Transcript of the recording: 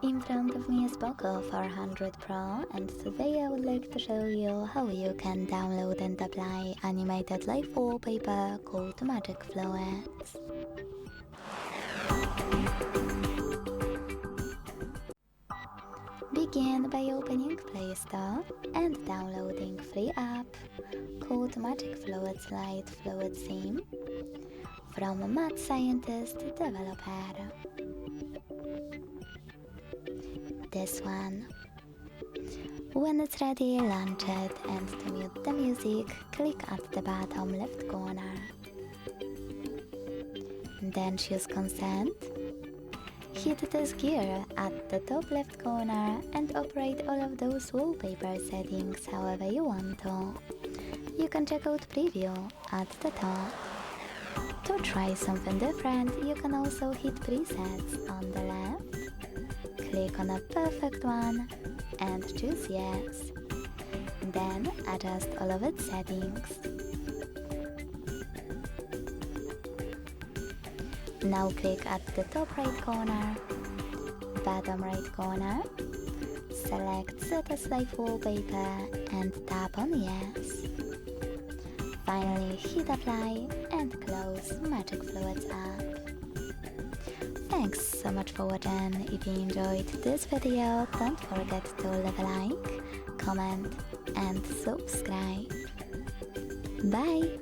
In front of me is Poco 400 Pro, and today I would like to show you how you can download and apply animated live wallpaper called Magic Fluids. Begin by opening Play Store and downloading free app called Magic Fluids Lite Fluid Theme from Mad Scientist Developer. This one. When it's ready, launch it, and to mute the music, click at the bottom left corner. Then choose Consent. Hit this gear at the top left corner and operate all of those wallpaper settings however you want to. You can check out Preview at the top. To try something different, you can also hit Presets on the left. Click on a perfect one and choose Yes. Then adjust all of its settings. Now click at the top right corner, bottom right corner, select Set as Live Wallpaper and tap on Yes. Finally hit Apply and close Magic Fluids app. Thanks so much for watching. If you enjoyed this video, don't forget to leave a like, comment and subscribe. Bye!